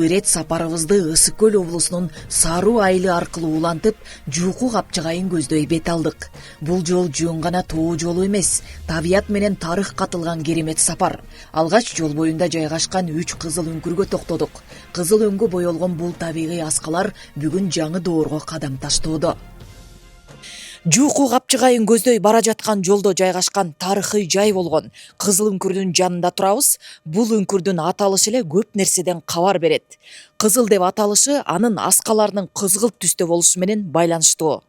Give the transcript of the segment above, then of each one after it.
ирет сапарыбызды Ысык Көл облусунун Саруу айылы аркылуу улантып, Жуку Капчыгайын көздөй бет алдык. Бул жол жөн гана тоо жолу эмес, табият менен тарых катылган керемет сапар. Алгач жол боюнда жайгашкан 3 кызыл үңкүргө токтодук. Кызыл өңгө боелгон бул табигый аскалар бүгүн жаңы доорго кадам таштоодо. Жуку Капчыгайын көздөй бара жаткан жолдо жайгашкан тарыхый жай болгон Кызыл үңкүрдүн жанында турабыз. Бул үңкүрдүн аталышы эле көп нерседен кабар берет. Кызыл деп аталышы анын аскаларынын кызгылт түстө болушу менен байланыштуу.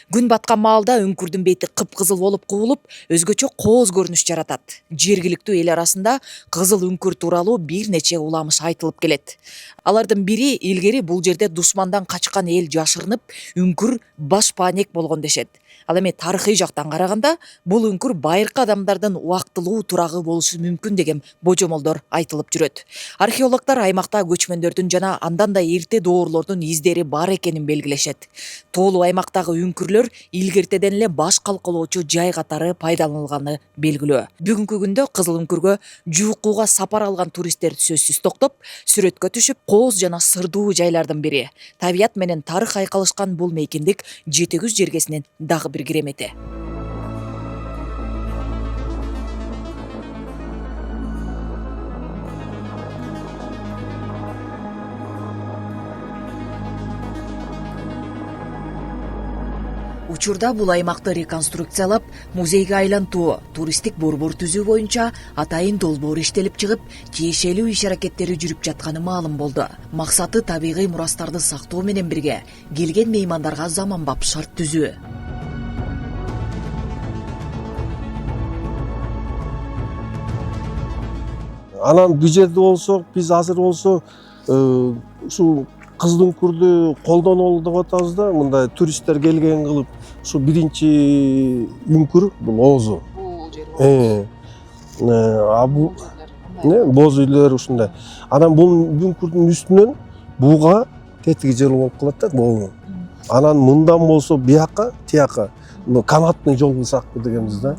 Күн баткан маалда үңкүрдүн бети кыпкызыл болуп куулуп, өзгөчө кооз көрүнүш жаратат. Жергиликтүү эл арасында кызыл үңкүр тууралуу бир нече уламыш айтылып келет. Алардын бири илгери бул жерде душмандан качкан эл жашырынып, үңкүр баш паанек болгон дешет. Ал эми тарыхый жактан караганда бул үңкүр байыркы адамдардын убактылуу турагы болушу мүмкүн деген божомолдор айтылып жүрөт. Археологдор аймакта көчмөндөрдүн жана андан да эрте доорлордун издери бар экенин белгилешет. Тоолуу аймактагы үңкүрлөр илгертеден эле баш калкалоочу жай катары пайдаланылганы белгилүү. Бүгүнкү күндө Кызыл үңкүргө Жуукуга сапар алган туристтер сөзсүз токтоп, сүрөткө түшүп, кооз жана сырдуу жайлардын бири. Табият менен тарых айкалышкан бул мейкиндик Жети Күз жергесинин дагы bir kireмети. Учурда бул аймакты реконструкциялап, музейге айлантуу, туристтик борбор түзүү боюнча атайын долбоор иштелип чыгып, тиешелүү иш-аракеттери жүрүп жатканы маалым болду. Максаты табигый мурастарды сактоо менен бирге келген меймандарга заманбап шарт түзүү. Анан бул жерде болсок, биз азыр болсо ушу Кызыл үңкүрдү колдонолу деп атабыз да, мындай туристтер келген кылып, ушу биринчи үңкүр бул оозу. Бул боз үйлөр ушундай. Анан бул үңкүрдүн үстүнөн буга тетиги жол болуп калат да, боо. Анан мындан болсо бияка, тияка канатный жол кылсакпы дегенбиз да.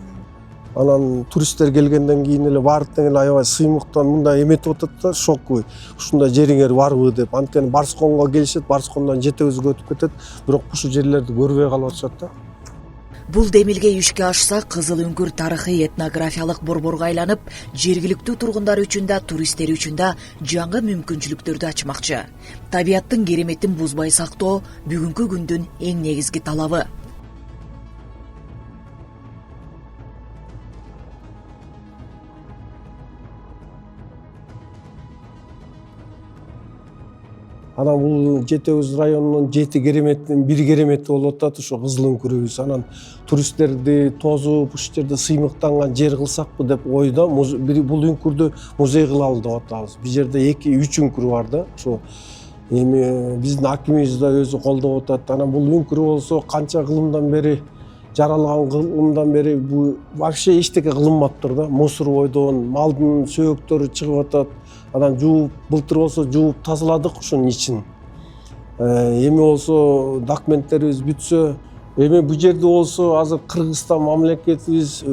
Анан туристтер келгенден кийин эле баардык эле аябай сыймыктан мындай эметип атат да, шокку. Ушундай жериңер барбы деп. Анткени Барсконго келишет, Барскондон Жети Көзгө өтүп кетет, бирок ушул жерлерди көрбөй калып атышат да. Бул демилге ишке ашса, Кызыл үңкүр тарыхый этнографиялык борборго айланып, жергиликтүү тургундар үчүн да, туристтер үчүн да жаңы мүмкүнчүлүктөрдү ачмакчы. Табияттын кереметин бузбай сактоо бүгүнкү күндүн эң негизги талабы. Анан бул Жети Көз районунун 7 кереметтин бир керемети болуп атат ушу Кызыл үңкүрүбүз. Анан туристтерди тозуп, ушул жерде сыймыктанган жер кылсакпы деп ойдо, бул үңкүрдү музей кылалы деп атабыз. Бул жерде 2-3 үңкүр бар да. Ошо эми биздин акимибиз да өзү колдоп атат. Анан бул үңкүр болсо канча кылымдан бери жаралган кылымдан бери бул вообще эчтеке кылынбаптыр да. Мусор бойдон малдын сөөктөрү чыгып атат. Анан жууп, былтыр болсо жууп тазаладык ушунун ичин. Эми болсо документтерибиз бүтсө, эми бул жерде болсо азыр Кыргызстан мамлекетибиз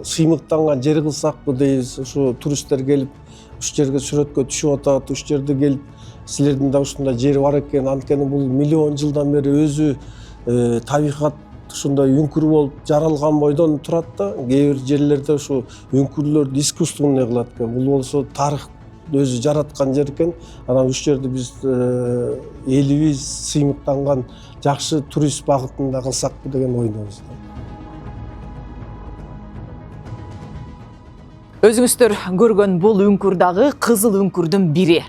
сыймыктанган жер кылсакпы дейбиз. Ушу туристтер келип, ушул жерге сүрөткө түшүп атат, ушул жерде келип, силердин да ушундай жер бар экен. Анткени бул миллион жылдан бери өзү табигат ушундай үңкүр болуп жаралган бойдон турат да. Кээ бир жерлерде ушу үңкүрлөрдү искусственный кылат экен. Бул болсо тарых өзү жараткан жер экен. Анан ушул жерде биз элибиз сыймыктанган жакшы турист багытында кылсакпы деген ойдобуз. Өзүңүздөр көргөн бул үңкүр дагы Кызыл үңкүрдүн бири.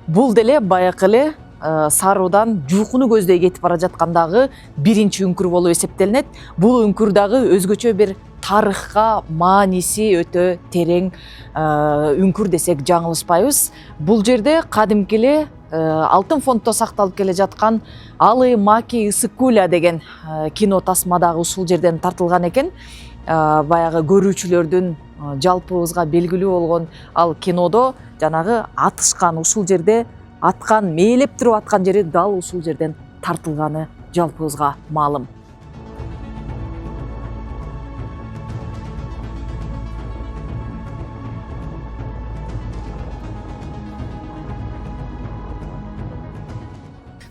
Бул деле баягы эле Саруудан Жуукуну көздөй кетип бара жаткандагы биринчи үңкүр болуп эсептелинет. Бул үңкүр дагы өзгөчө бир тарыхка мааниси өтө терең үңкүр десек жаңылышпайбыз. Бул жерде кадимки эле алтын фонддо сакталып келе жаткан Алы Маки Ысыккуля деген кино тасма дагы ушул жерден тартылган экен. Баягы көрүүчүлөрдүн жалпыбызга белгилүү болгон ал кинодо жанагы атышкан ушул жерде аткан, мээлеп туруп аткан жери дал ушул жерден тартылганы жалпыбызга маалым.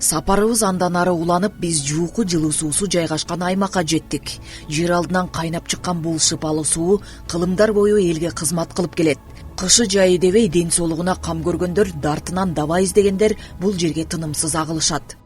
Сапарыбыз андан ары уланып, биз жууку жылуу суусу жайгашкан аймакка жеттик. Жер алдынан кайнап чыккан бул шыпалуу суу кылымдар бою элге кызмат кылып келет. Кышы жайы дебей ден соолугуна кам көргөндөр, дартынан даба издегендер бул жерге тынымсыз агылышат.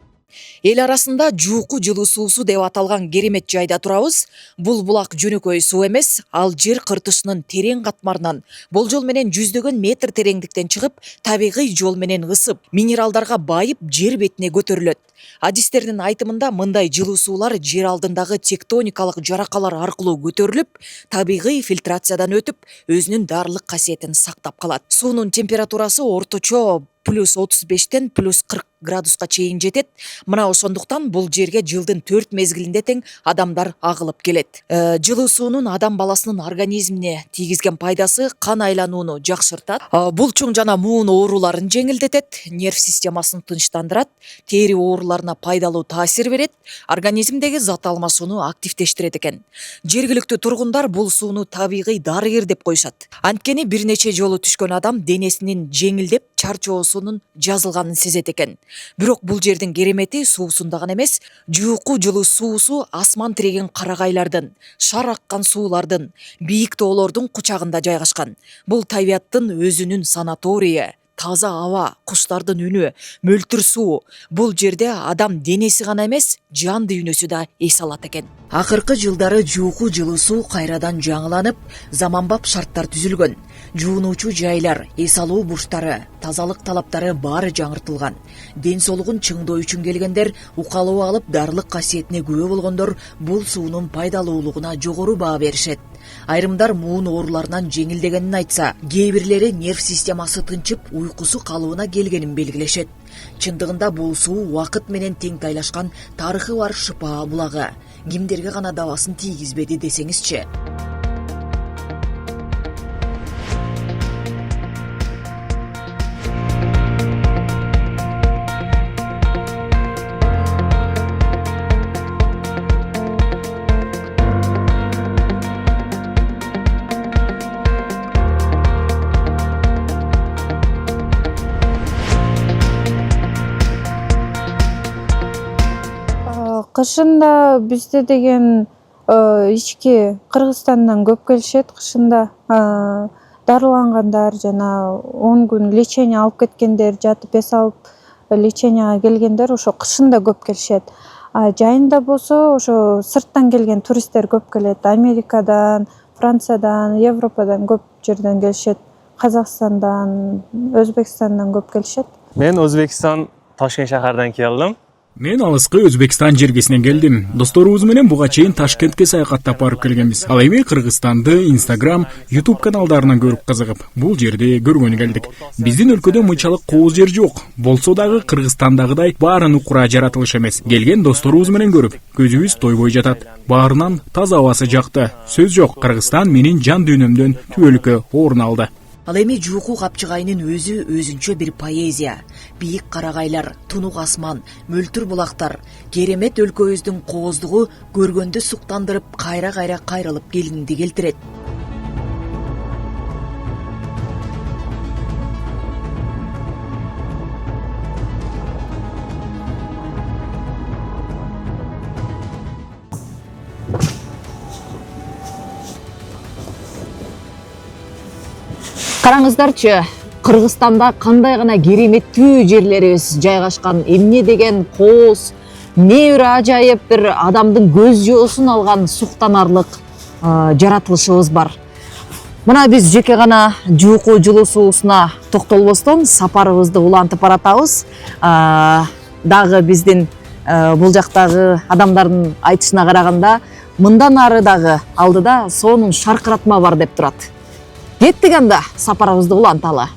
Эл арасында жууку жылуу суусу деп аталган керемет жайда турабыз. Бул булак жөнөкөй суу эмес, ал жер кыртышынын терең катмарынан болжол менен жүздөгөн метр тереңдиктен чыгып, табигый жол менен ысып, минералдарга байып жер бетине көтөрүлөт. Адистердин айтымында мындай жылуу суулар жер алдындагы тектоникалык жаракалар аркылуу көтөрүлүп, табигый фильтрациядан өтүп, өзүнүн дарылык касиетин сактап калат. Суунун температурасы орточо +35-тен +40 градуска чейин жетет. Мына ошондуктан бул жерге жылдын 4 мезгилинде тең адамдар агылып келет. Жылуу суунун адам баласынын организмине тийгизген пайдасы кан айланууну жакшыртат, бул чуң жана муун ооруларын жеңилдетет, нерв системасын тынчтандырат, тери ооруларына пайдалуу таасир берет, организмдеги зат алмашууну активдештирет экен. Жергиликтүү тургундар бул сууну табигый дарыгер деп коюшат. Анткени бир нече жолу түшкөн адам денесинин жеңилдеп, чарчоосунун жазылганын сезет экен. Бирок бул жердин керемети суусунда гана эмес, жууку жылуу суусу асман тиреген карагайлардын, шар аккан суулардын, бийик тоолордун кучагында жайгашкан. Бул табиаттын өзүнүн санаторийи, таза аба, куштардын үнү, мөлтүр суу. Бул жерде адам денеси гана эмес, жан дүйнөсү да эс алат экен. Акыркы жылдары жууку жылуу суу кайрадан жаңыланып, заманбап шарттар түзүлгөн. Жуунуучу жайлар, эс алуу бурчтары, тазалык талаптары баары жаңыртылган. Ден соолугун чыңдоо үчүн келгендер, укалуу алып, дарылык касиетине күбө болгондор бул суунун пайдалуулугуна жогору баа беришет. Айрымдар муун ооруларынан жеңилдегенин айтса, кээ бирлери нерв системасы тынчып, уйкусу калыбына келгенин белгилешет. Чындыгында бул суу убакыт менен тең тайлашкан тарыхы бар шыпа булагы. Кимдерге гана дабасын тийгизбеди десеңизчи. Кышында бизде деген ички Кыргызстандан көп келишет. Кышында дарылангандар жана 10 күн лечение алып кеткендер, жатып эс алып леченияга келгендер ошо кышында көп келишет. Жайында болсо ошо сырттан келген туристтер көп келет. Америкадан, Франциядан, Европадан көп жерден келишет. Казакстандан, Өзбекстандан көп келишет. Мен Өзбекстан Ташкент шаарынан келдим. Мен алыскы Өзбекстан жергесинен келдим. Досторубуз менен буга чейин Ташкентке саякаттап барып келгенбиз. Ал эми Кыргызстанды Instagram, YouTube каналдарынан көрүп кызыгып, бул жерди көргөнү келдик. Биздин өлкөдө мынчалык кооз жер жок. Болсо дагы Кыргызстандагыдай баарын укура жаратылыш эмес. Келген досторубуз менен көрүп, көзүбүз тойбой жатат. Баарынан таза абасы жакты. Сөз жок, Кыргызстан менин жан дүйнөмдөн түбөлүккө орун алды. Ал эми жууку капчыгайынын өзү өзүнчө бир поэзия. Бийик карагайлар, тунук асман, мөлтүр булактар, керемет өлкөбүздүн кооздугу көргөндү суктандырып, кайра-кайра кайрылып келгиңди келтирет. Караңыздарчы, Кыргызстанда кандай гана кереметтүү жерлерибиз жайгашкан, эмне деген кооз, эмне бир ажайып бир адамдын көз жоосун алган суктанарлык жаратылышыбыз бар. Мына биз жеке гана жууку жылуу суусуна токтолбостон сапарыбызды улантып баратабыз. Дагы биздин бул жактагы адамдардын айтышына караганда, мындан ары дагы алдыда сонун шаркыратма бар деп турат. Кеттик анда, сапарыбызды уланталы.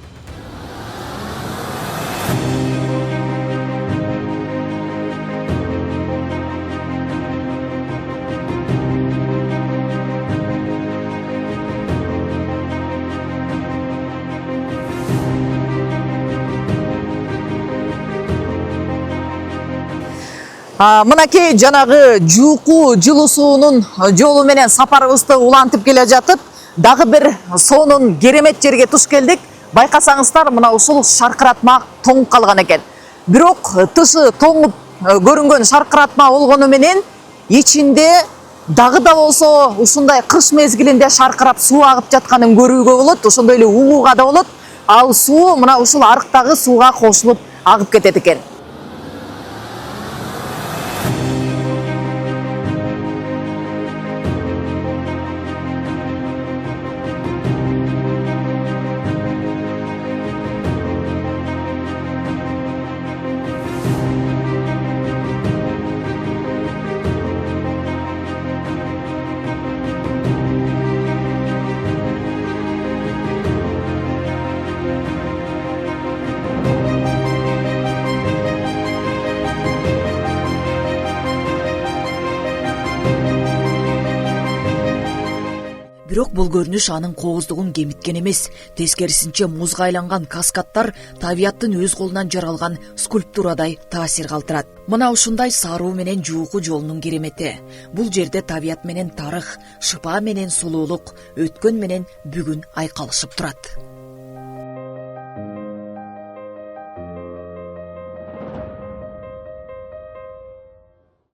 Мынакей жанагы жууку жылуу суунун жолу менен сапарыбызды улантып келе жатып, дагы бир сонун керемет жерге туш келдик. Байкасаңыздар, мына ушул шаркыратма тоңуп калган экен. бирок тышы тоңуп көрүнгөн шаркыратма болгону менен ичинде дагы да болсо ушундай кыш мезгилинде шаркырап суу агып жатканын көрүүгө болот, ошондой эле угууга да болот. Ал суу мына ушул арыктагы сууга кошулуп агып кетет экен. Бирок бул көрүнүш анын кооздугун кемиткен эмес, тескерисинче музга айланган каскаддар табияттын өз колунан жаралган скульптурадай таасир калтырат. Мына ушундай саруу менен жууку жолунун керемети. Бул жерде табият менен тарых, шыпаа менен сулуулук, өткөн менен бүгүн айкалышып турат.